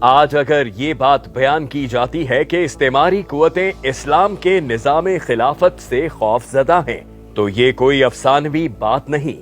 آج اگر یہ بات بیان کی جاتی ہے کہ استعماری قوتیں اسلام کے نظام خلافت سے خوف زدہ ہیں تو یہ کوئی افسانوی بات نہیں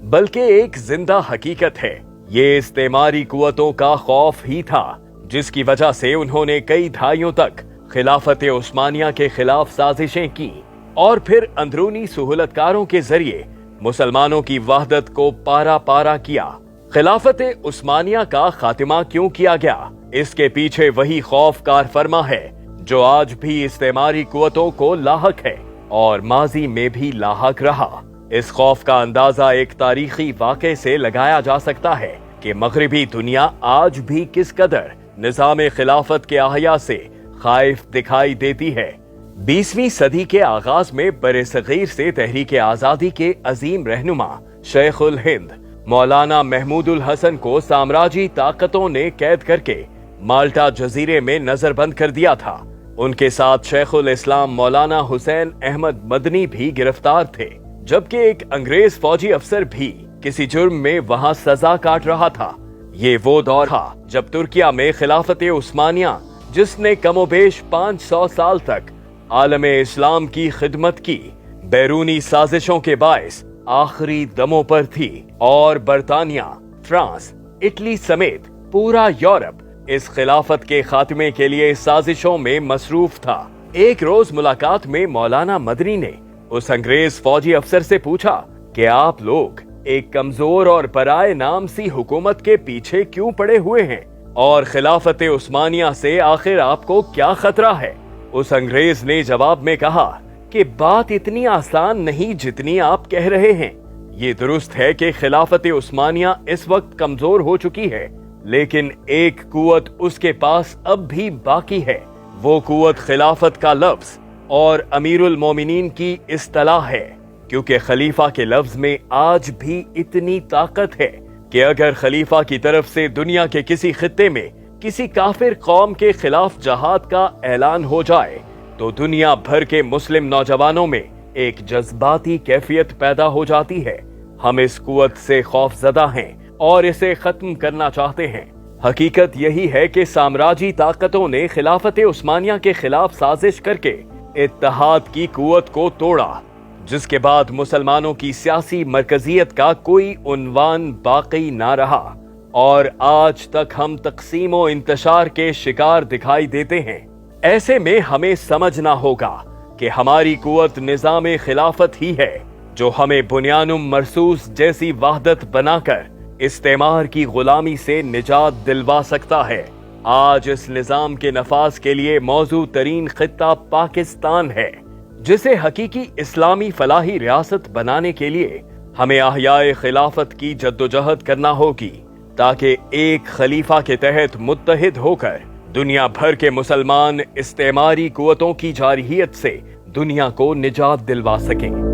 بلکہ ایک زندہ حقیقت ہے۔ یہ استعماری قوتوں کا خوف ہی تھا جس کی وجہ سے انہوں نے کئی دہائیوں تک خلافت عثمانیہ کے خلاف سازشیں کی اور پھر اندرونی سہولت کاروں کے ذریعے مسلمانوں کی وحدت کو پارا پارا کیا۔ خلافت عثمانیہ کا خاتمہ کیوں کیا گیا؟ اس کے پیچھے وہی خوف کار فرما ہے جو آج بھی استعماری قوتوں کو لاحق ہے اور ماضی میں بھی لاحق رہا۔ اس خوف کا اندازہ ایک تاریخی واقعے سے لگایا جا سکتا ہے کہ مغربی دنیا آج بھی کس قدر نظام خلافت کے احیا سے خائف دکھائی دیتی ہے۔ 20ویں صدی کے آغاز میں برصغیر سے تحریک آزادی کے عظیم رہنما شیخ الہند مولانا محمود الحسن کو سامراجی طاقتوں نے قید کر کے مالٹا جزیرے میں نظر بند کر دیا تھا۔ ان کے ساتھ شیخ الاسلام مولانا حسین احمد مدنی بھی گرفتار تھے، جبکہ ایک انگریز فوجی افسر بھی کسی جرم میں وہاں سزا کاٹ رہا تھا۔ یہ وہ دور تھا جب ترکیہ میں خلافت عثمانیہ، جس نے کم و بیش 500 سال تک عالم اسلام کی خدمت کی، بیرونی سازشوں کے باعث آخری دموں پر تھی اور برطانیہ، فرانس، اٹلی سمیت پورا یورپ اس خلافت کے خاتمے کے لیے سازشوں میں مصروف تھا۔ ایک روز ملاقات میں مولانا مدنی نے اس انگریز فوجی افسر سے پوچھا کہ آپ لوگ ایک کمزور اور پرائے نام سی حکومت کے پیچھے کیوں پڑے ہوئے ہیں اور خلافت عثمانیہ سے آخر آپ کو کیا خطرہ ہے؟ اس انگریز نے جواب میں کہا کہ بات اتنی آسان نہیں جتنی آپ کہہ رہے ہیں۔ یہ درست ہے کہ خلافت عثمانیہ اس وقت کمزور ہو چکی ہے، لیکن ایک قوت اس کے پاس اب بھی باقی ہے۔ وہ قوت خلافت کا لفظ اور امیر المومنین کی اصطلاح ہے، کیونکہ خلیفہ کے لفظ میں آج بھی اتنی طاقت ہے کہ اگر خلیفہ کی طرف سے دنیا کے کسی خطے میں کسی کافر قوم کے خلاف جہاد کا اعلان ہو جائے تو دنیا بھر کے مسلم نوجوانوں میں ایک جذباتی کیفیت پیدا ہو جاتی ہے۔ ہم اس قوت سے خوف زدہ ہیں اور اسے ختم کرنا چاہتے ہیں۔ حقیقت یہی ہے کہ سامراجی طاقتوں نے خلافت عثمانیہ کے خلاف سازش کر کے اتحاد کی قوت کو توڑا، جس کے بعد مسلمانوں کی سیاسی مرکزیت کا کوئی عنوان باقی نہ رہا اور آج تک ہم تقسیم و انتشار کے شکار دکھائی دیتے ہیں۔ ایسے میں ہمیں سمجھنا ہوگا کہ ہماری قوت نظام خلافت ہی ہے جو ہمیں بنیانم مرصوص جیسی وحدت بنا کر استعمار کی غلامی سے نجات دلوا سکتا ہے۔ آج اس نظام کے نفاذ کے لیے موزوں ترین خطہ پاکستان ہے، جسے حقیقی اسلامی فلاحی ریاست بنانے کے لیے ہمیں احیاء خلافت کی جدوجہد کرنا ہوگی تاکہ ایک خلیفہ کے تحت متحد ہو کر دنیا بھر کے مسلمان استعماری قوتوں کی جارحیت سے دنیا کو نجات دلوا سکیں۔